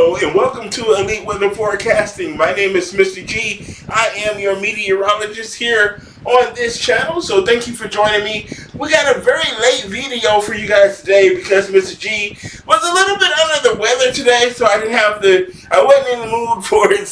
Hello and welcome to Elite Weather Forecasting. My name is Mr. G. I am your meteorologist here on this channel, so thank you for joining me. We got a very late video for you guys today because Mr. G was a little bit under the weather today, so I wasn't in the mood for it,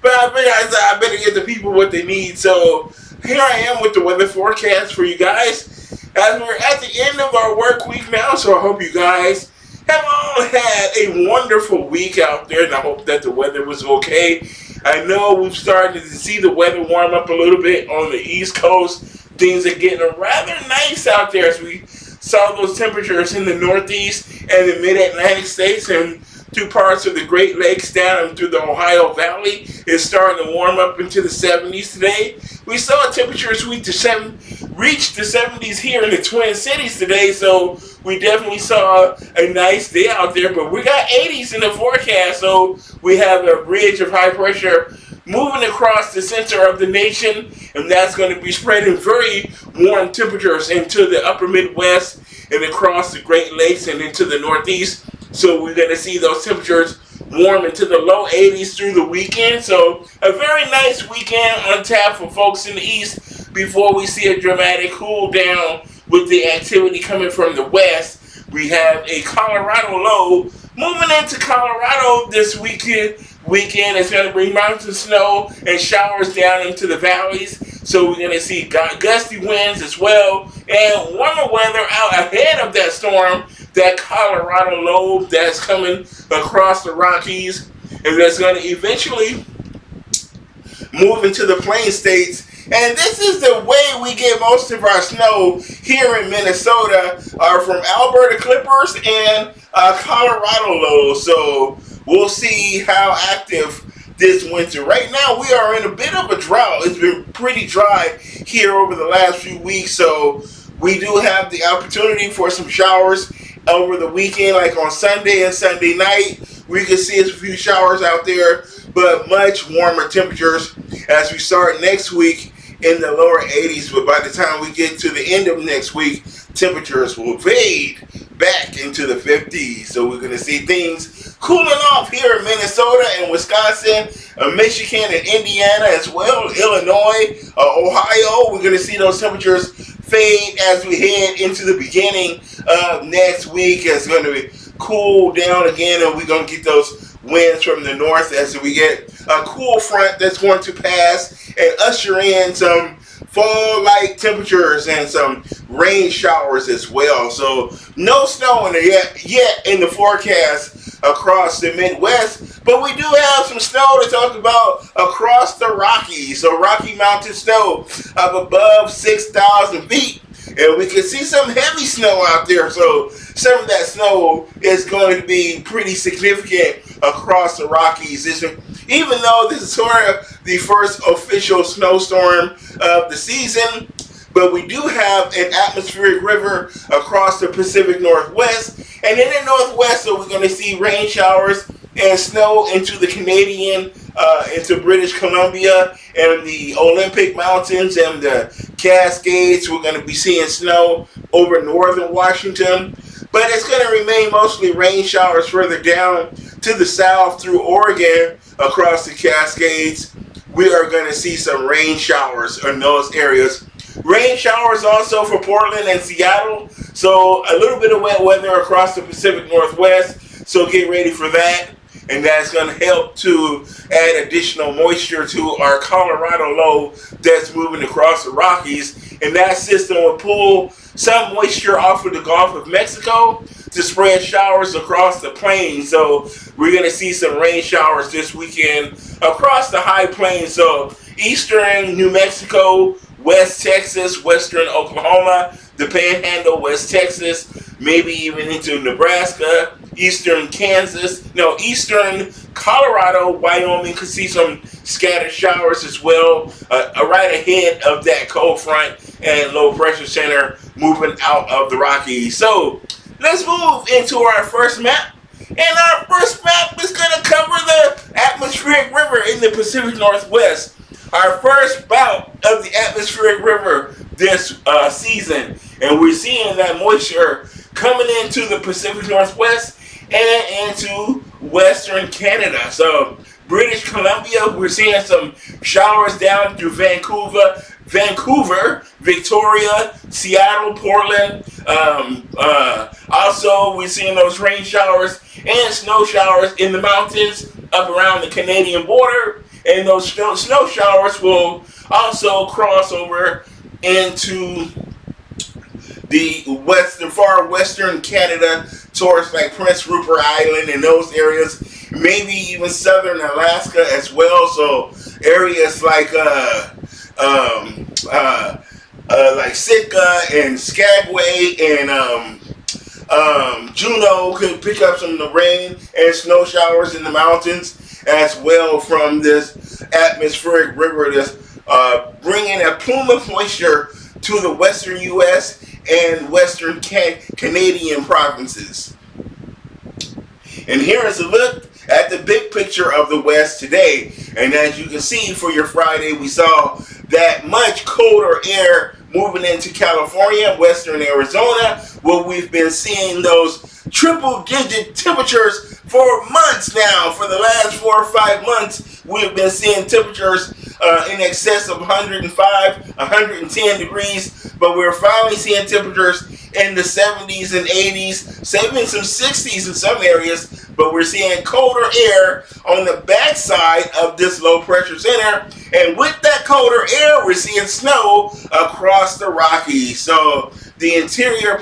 but I figured I better get the people what they need. So here I am with the weather forecast for you guys as we're at the end of our work week now, so I hope you guys have all had a wonderful week out there, and I hope that the weather was okay. I know we've started to see the weather warm up a little bit on the East Coast. Things are getting rather nice out there as we saw those temperatures in the Northeast and the Mid-Atlantic states and through parts of the Great Lakes down through the Ohio Valley. It's starting to warm up into the 70s today. We saw temperatures reach the 70s here in the Twin Cities today, so we definitely saw a nice day out there, but we got 80s in the forecast, so we have a ridge of high pressure moving across the center of the nation, and that's going to be spreading very warm temperatures into the upper Midwest and across the Great Lakes and into the Northeast. So we're going to see those temperatures warm into the low 80s through the weekend. So a very nice weekend on tap for folks in the East before we see a dramatic cool down with the activity coming from the West. We have a Colorado low moving into Colorado this weekend. It's going to bring mountain snow and showers down into the valleys. So we're going to see gusty winds as well and warmer weather out ahead of that storm, that Colorado low that's coming across the Rockies, and that's going to eventually move into the plain states. And this is the way we get most of our snow here in Minnesota, from Alberta Clippers and Colorado lows. So we'll see how active this winter. Right now we are in a bit of a drought. It's been pretty dry here over the last few weeks, so we do have the opportunity for some showers over the weekend, like on Sunday and Sunday night. We can see a few showers out there, but much warmer temperatures as we start next week in the lower 80s. But by the time we get to the end of next week, temperatures will fade back into the 50s. So we're going to see things cooling off here in Minnesota and Wisconsin, Michigan and Indiana as well, Illinois, Ohio. We're going to see those temperatures fade as we head into the beginning of next week. It's going to be cool down again, and we're going to get those winds from the north as we get a cool front that's going to pass and usher in some fall-like temperatures and some rain showers as well. So no snow in yet in the forecast across the Midwest, but we do have some snow to talk about across the Rockies. So Rocky Mountain snow up above 6,000 feet. And we can see some heavy snow out there, so some of that snow is going to be pretty significant across the Rockies. Even though this is sort of the first official snowstorm of the season, but we do have an atmospheric river across the Pacific Northwest. And in the Northwest, so we're going to see rain showers and snow into the Canadian, into British Columbia and the Olympic Mountains and the Cascades. We're going to be seeing snow over northern Washington, but it's going to remain mostly rain showers further down to the south through Oregon across the Cascades. We are going to see some rain showers in those areas. Rain showers also for Portland and Seattle, so a little bit of wet weather across the Pacific Northwest, so get ready for that. And that's going to help to add additional moisture to our Colorado low that's moving across the Rockies. And that system will pull some moisture off of the Gulf of Mexico to spread showers across the plains. So we're going to see some rain showers this weekend across the high plains. So eastern New Mexico, West Texas, western Oklahoma, the Panhandle, West Texas, maybe even into Nebraska, eastern Colorado, Wyoming could see some scattered showers as well, right ahead of that cold front and low pressure center moving out of the Rockies. So let's move into our first map. And our first map is going to cover the atmospheric river in the Pacific Northwest. Our first bout of the atmospheric river this season. And we're seeing that moisture coming into the Pacific Northwest and into Western Canada. So British Columbia, we're seeing some showers down through Vancouver, Victoria, Seattle, Portland. Also, we're seeing those rain showers and snow showers in the mountains up around the Canadian border. And those snow showers will also cross over into the far western Canada towards like Prince Rupert Island and those areas, maybe even southern Alaska as well. So areas like Sitka and Skagway and Juneau could pick up some of the rain and snow showers in the mountains as well from this atmospheric river that's bringing a plume of moisture to the western U.S. and western Canadian provinces. And here is a look at the big picture of the West today. And as you can see, for your Friday, we saw that much colder air moving into California, western Arizona, where we've been seeing those triple-digit temperatures for months now. For the last 4 or 5 months, we've been seeing temperatures in excess of 105, 110 degrees, but we're finally seeing temperatures in the 70s and 80s, even some 60s in some areas, but we're seeing colder air on the backside of this low pressure center, and with that colder air, we're seeing snow across the Rockies. So the interior,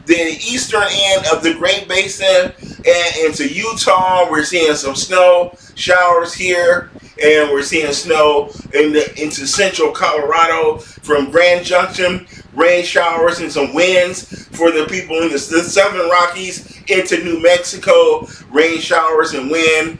the eastern end of the Great Basin and into Utah, we're seeing some snow showers here, and we're seeing snow into central Colorado from Grand Junction, rain showers and some winds for the people in the southern Rockies into New Mexico, rain showers and wind.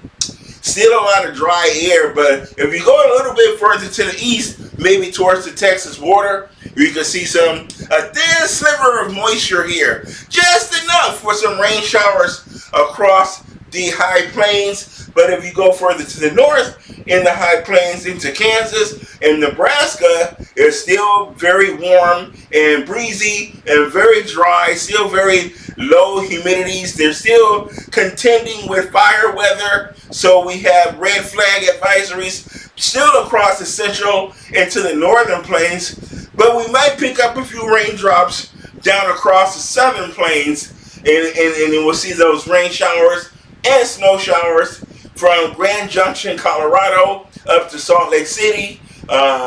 Still a lot of dry air, but if you go a little bit further to the east, maybe towards the Texas border, you can see a thin sliver of moisture here. Just enough for some rain showers across the high plains. But if you go further to the north, in the high plains into Kansas and Nebraska, it's still very warm and breezy and very dry, still very low humidities. They're still contending with fire weather, so we have red flag advisories still across the central and to the northern plains, but we might pick up a few raindrops down across the southern plains, and then we'll see those rain showers and snow showers from Grand Junction, Colorado, up to Salt Lake City,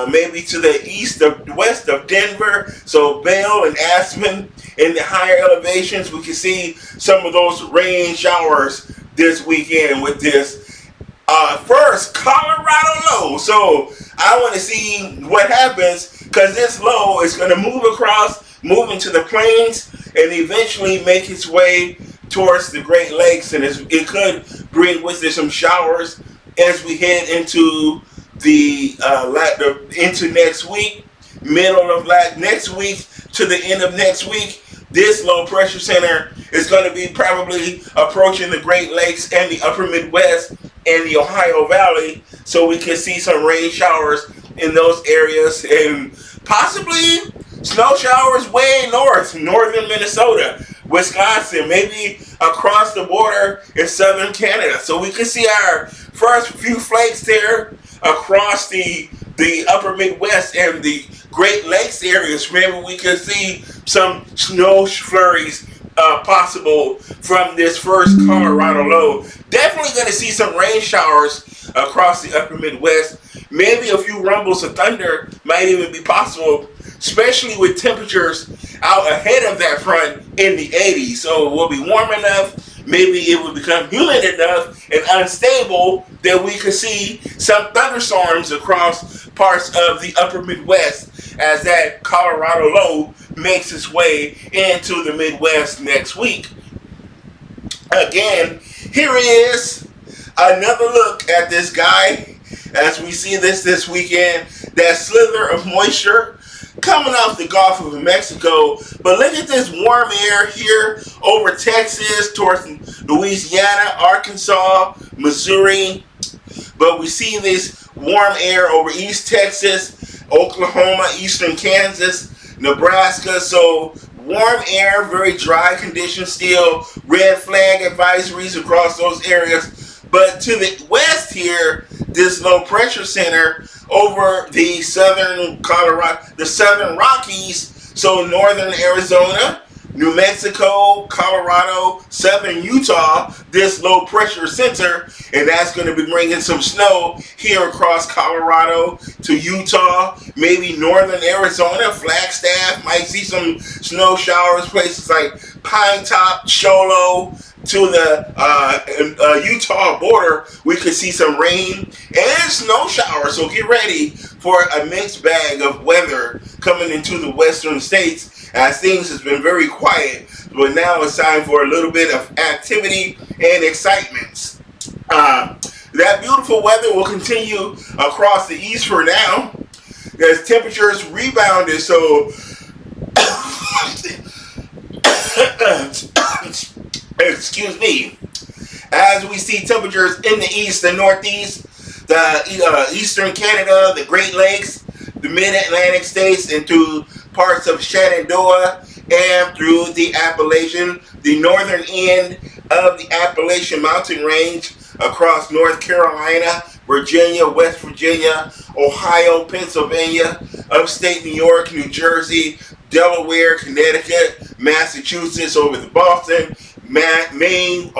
maybe to the west of Denver, so Vail and Aspen. In the higher elevations, we can see some of those rain showers this weekend with this first Colorado low. So I want to see what happens, because this low is going to move into the plains, and eventually make its way towards the Great Lakes, and it could bring with it some showers as we head into into next week, middle of next week to the end of next week. This low pressure center is going to be probably approaching the Great Lakes and the upper Midwest and the Ohio Valley, so we can see some rain showers in those areas, and possibly snow showers way northern Minnesota, Wisconsin, maybe across the border in southern Canada. So we can see our first few flakes there across the upper Midwest and the Great Lakes areas. Maybe we can see some snow flurries possible from this first Colorado low. Definitely going to see some rain showers across the upper Midwest. Maybe a few rumbles of thunder might even be possible, especially with temperatures out ahead of that front in the 80s. So it will be warm enough, maybe it will become humid enough and unstable that we could see some thunderstorms across parts of the upper Midwest as that Colorado low makes its way into the Midwest next week. Again, here is another look at this guy as we see this weekend, that slither of moisture coming off the Gulf of Mexico. But look at this warm air here over Texas, towards Louisiana, Arkansas, Missouri. But we see this warm air over East Texas, Oklahoma, Eastern Kansas, Nebraska. So warm air, very dry conditions still. Red flag advisories across those areas. But to the west here, this low pressure center over the southern Colorado, the southern Rockies, so northern Arizona, New Mexico, Colorado, southern Utah, this low pressure center, and that's going to be bringing some snow here across Colorado to Utah, maybe northern Arizona, Flagstaff, might see some snow showers, places like Pine Top, Cholo, to the Utah border, we could see some rain and snow showers. So get ready for a mixed bag of weather coming into the western states, as things has been very quiet. But now it's time for a little bit of activity and excitement. That beautiful weather will continue across the east for now, as temperatures rebounded. So excuse me, as we see temperatures in the east, the northeast, the eastern Canada, the Great Lakes, the mid-Atlantic states, and through parts of Shenandoah and through the Appalachian, the northern end of the Appalachian mountain range across North Carolina, Virginia, West Virginia, Ohio, Pennsylvania, upstate New York, New Jersey, Delaware, Connecticut, Massachusetts, over to Boston, Maine,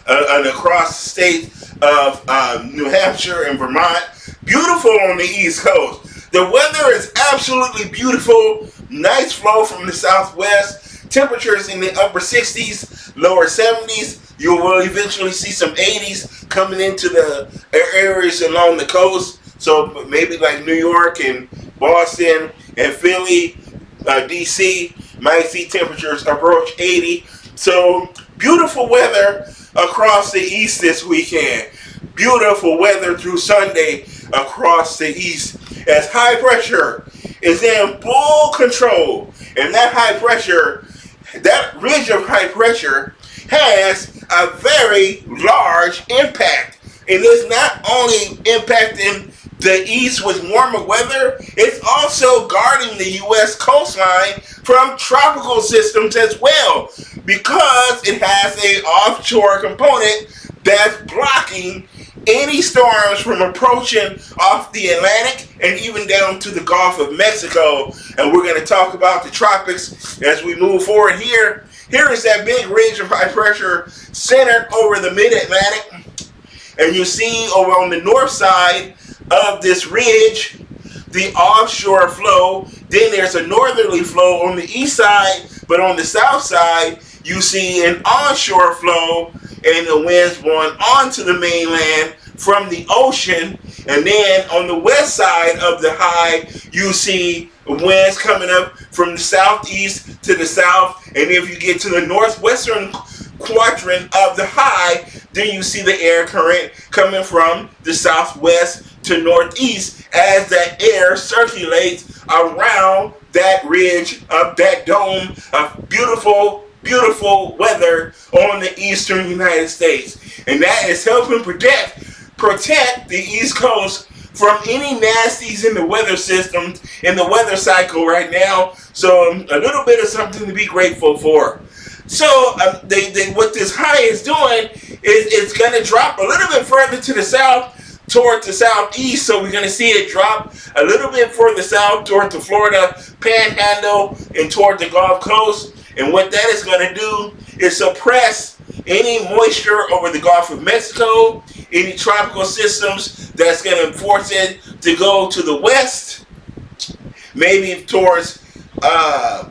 and across the states of New Hampshire and Vermont. Beautiful on the East Coast. The weather is absolutely beautiful. Nice flow from the southwest. Temperatures in the upper 60s, lower 70s. You will eventually see some 80s coming into the areas along the coast. So maybe like New York and Boston and Philly, DC, might see temperatures approach 80. So beautiful weather across the east this weekend. Beautiful weather through Sunday across the east, as high pressure is in full control. And that high pressure, that ridge of high pressure, has a very large impact. And it's not only impacting the east with warmer weather, it's also guarding the U.S. coastline from tropical systems as well, because it has an offshore component that's blocking any storms from approaching off the Atlantic and even down to the Gulf of Mexico. And we're going to talk about the tropics as we move forward here. Here is that big ridge of high pressure centered over the mid-Atlantic. And you see over on the north side of this ridge, the offshore flow. Then there's a northerly flow on the east side, but on the south side, you see an onshore flow and the winds blowing onto the mainland from the ocean. And then on the west side of the high, you see winds coming up from the southeast to the south. And if you get to the northwestern quadrant of the high, then you see the air current coming from the southwest to northeast as that air circulates around that ridge of that dome of beautiful, beautiful weather on the eastern United States. And that is helping protect the East Coast from any nasties in the weather system, in the weather cycle right now. So a little bit of something to be grateful for. So what this high is doing is it's going to drop a little bit further to the south toward the southeast. So we're going to see it drop a little bit further south toward the Florida Panhandle and toward the Gulf Coast. And what that is going to do is suppress any moisture over the Gulf of Mexico, any tropical systems that's going to force it to go to the west, maybe towards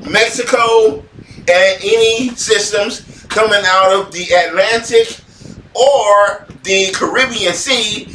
Mexico, and any systems coming out of the Atlantic or the Caribbean Sea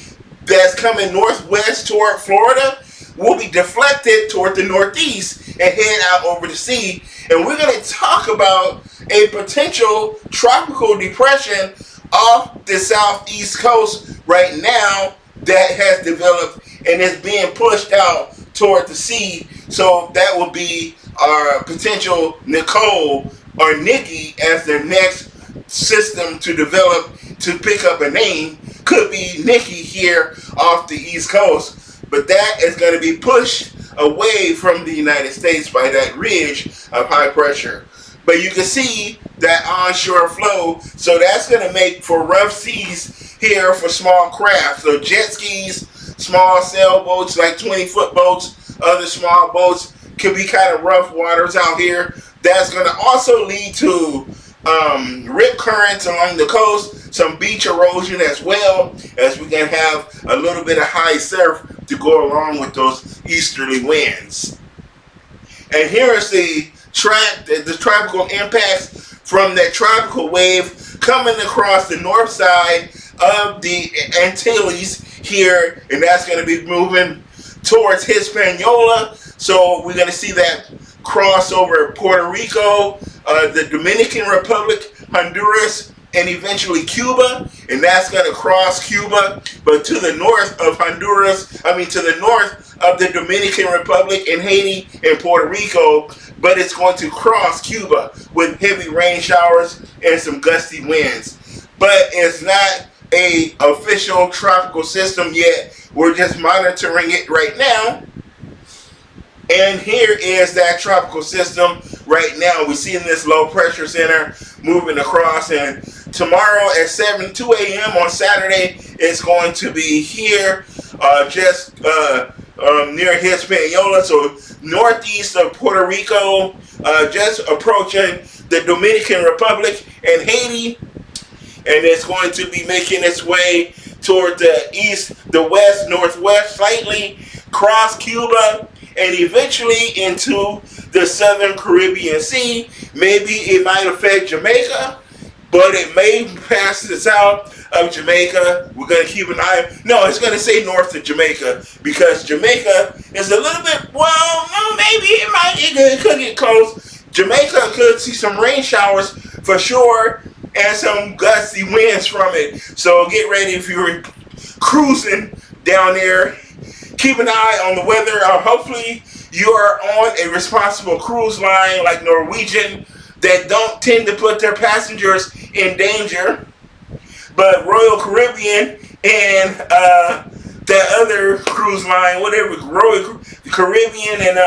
that's coming northwest toward Florida will be deflected toward the northeast and head out over the sea. And we're going to talk about a potential tropical depression off the southeast coast right now that has developed and is being pushed out toward the sea. So that will be our potential Nicole or Nikki as their next system to develop, to pick up a name. Could be Nikki here off the East Coast, but that is going to be pushed away from the United States by that ridge of high pressure. but you can see that onshore flow. So that's going to make for rough seas here for small craft. So jet skis, small sailboats like 20-foot boats, other small boats can be kind of rough waters out here. That's going to also lead to rip currents along the coast, some beach erosion as well, as we can have a little bit of high surf to go along with those easterly winds. And here is the tropical impacts from that tropical wave coming across the north side of the Antilles here, and that's going to be moving towards Hispaniola. So we're going to see that cross over Puerto Rico, the Dominican Republic, Honduras, and eventually Cuba, and that's going to cross Cuba, but to the north of to the north of the Dominican Republic and Haiti and Puerto Rico, but it's going to cross Cuba with heavy rain showers and some gusty winds. But it's not an official tropical system yet. We're just monitoring it right now. And here is that tropical system right now. We're seeing this low pressure center moving across, and tomorrow at 2 a.m. on Saturday, it's going to be here just near Hispaniola, so northeast of Puerto Rico, just approaching the Dominican Republic and Haiti, and it's going to be making its way toward the east, the west, northwest, slightly cross Cuba, and eventually into the southern Caribbean Sea. Maybe it might affect Jamaica, but it may pass the south of Jamaica. We're going to keep an eye. No, it's going to say north of Jamaica, because Jamaica is a little bit, well, no, maybe it could get close. Jamaica could see some rain showers for sure, and some gusty winds from it. So get ready if you're cruising down there. Keep an eye on the weather. Hopefully you are on a responsible cruise line like Norwegian that don't tend to put their passengers in danger. But Royal Caribbean and that other cruise line, whatever, Royal Caribbean and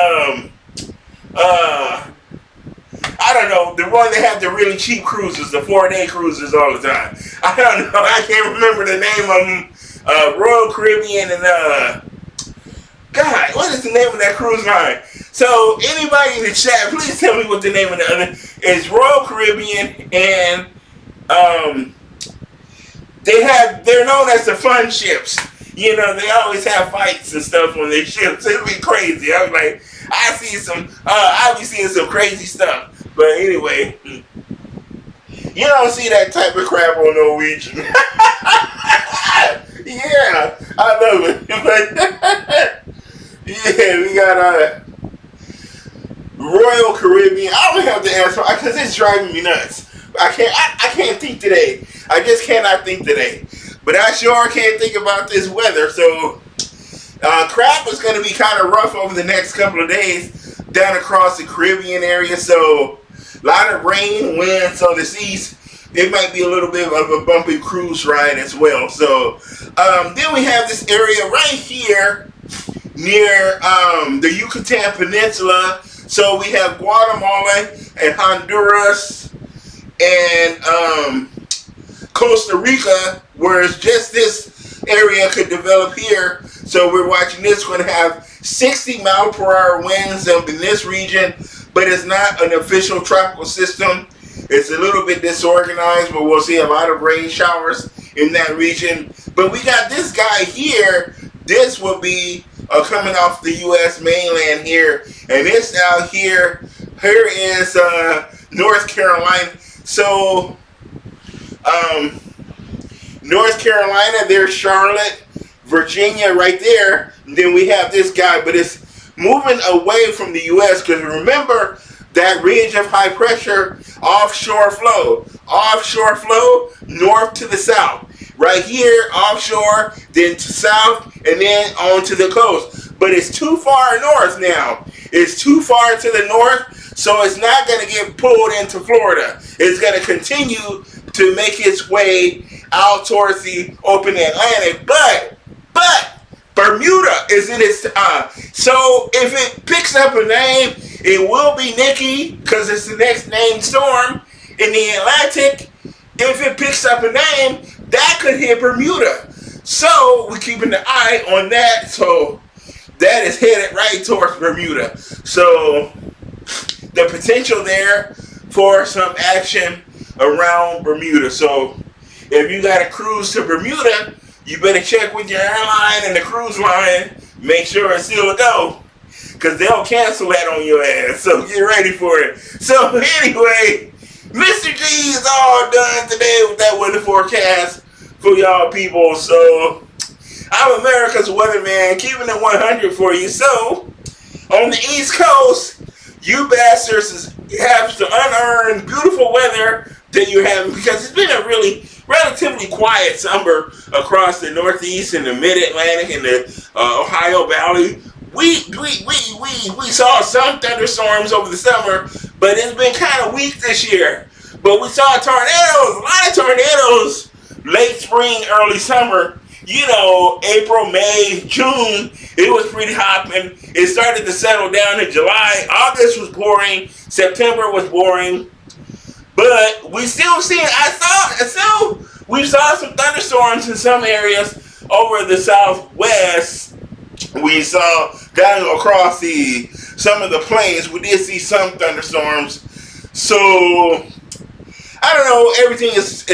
I don't know, the one that have the really cheap cruises, the 4-day cruises all the time. I don't know, I can't remember the name of them. Royal Caribbean and God, what is the name of that cruise line? So anybody in the chat, please tell me what the name of the other is. Royal Caribbean, and they're known as the fun ships. You know, they always have fights and stuff on their ships. It'll be crazy. I was like, I'll be seeing some crazy stuff. But anyway, you don't see that type of crap on Norwegian. Yeah, I love it. Yeah, we got Royal Caribbean. I don't have the answer because it's driving me nuts. I can't think today. I just cannot think today. But I sure can't think about this weather. So crap is going to be kind of rough over the next couple of days down across the Caribbean area. So a lot of rain, winds on the seas. It might be a little bit of a bumpy cruise ride as well. So then we have this area right here near the Yucatan Peninsula. So we have Guatemala and Honduras and Costa Rica, whereas just this area could develop here. So we're watching this. We're going to have 60-mile-per-hour winds up in this region, but it's not an official tropical system. It's a little bit disorganized, but we'll see a lot of rain showers in that region. But we got this guy here. This will be coming off the U.S. mainland here, and it's out here. Here is North Carolina. So North Carolina, there's Charlotte, Virginia right there. And then we have this guy, but it's moving away from the U.S. because remember that ridge of high pressure, offshore flow north to the south. Right here, offshore, then to south, and then on to the coast. But it's too far north now. It's too far to the north, so it's not going to get pulled into Florida. It's going to continue to make its way out towards the open Atlantic. But Bermuda is in its so if it picks up a name, It will be Nikki because it's the next named storm in the Atlantic. If it picks up a name, that could hit Bermuda. So we're keeping an eye on that. So that is headed right towards Bermuda. So the potential there for some action around Bermuda. So if you got a cruise to Bermuda, you better check with your airline and the cruise line. Make sure it's still a go, because they'll cancel that on your ass. So get ready for it. So anyway, Mr. G is all done today with that weather forecast for y'all people. So I'm America's weatherman, keeping it 100 for you. So on the East Coast, you bastards have some unearned beautiful weather that you're having, because it's been a really relatively quiet summer across the Northeast and the Mid-Atlantic and the Ohio Valley. We saw some thunderstorms over the summer, but it's been kind of weak this year. But we saw tornadoes, a lot of tornadoes, late spring, early summer. You know, April, May, June, it was pretty hot, and it started to settle down in July. August was boring. September was boring. But we still we saw some thunderstorms in some areas over the Southwest. We saw down across some of the plains, we did see some thunderstorms. So I don't know, everything is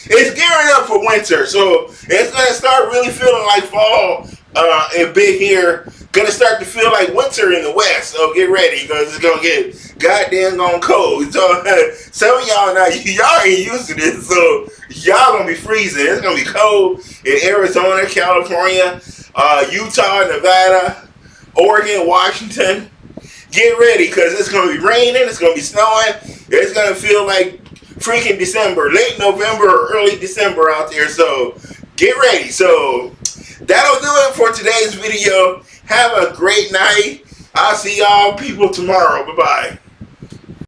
gearing up for winter. So it's gonna start really feeling like fall and big here. Gonna start to feel like winter in the West. So get ready, because it's gonna get goddamn cold. So some of y'all now, y'all ain't used to this, so y'all gonna be freezing. It's gonna be cold in Arizona, California, Utah, Nevada, Oregon, Washington. Get ready, because it's gonna be raining, it's gonna be snowing, it's gonna feel like freaking December, late November or early December out there. So get ready. So that'll do it for today's video. Have a great night. I'll see y'all people tomorrow. Bye-bye.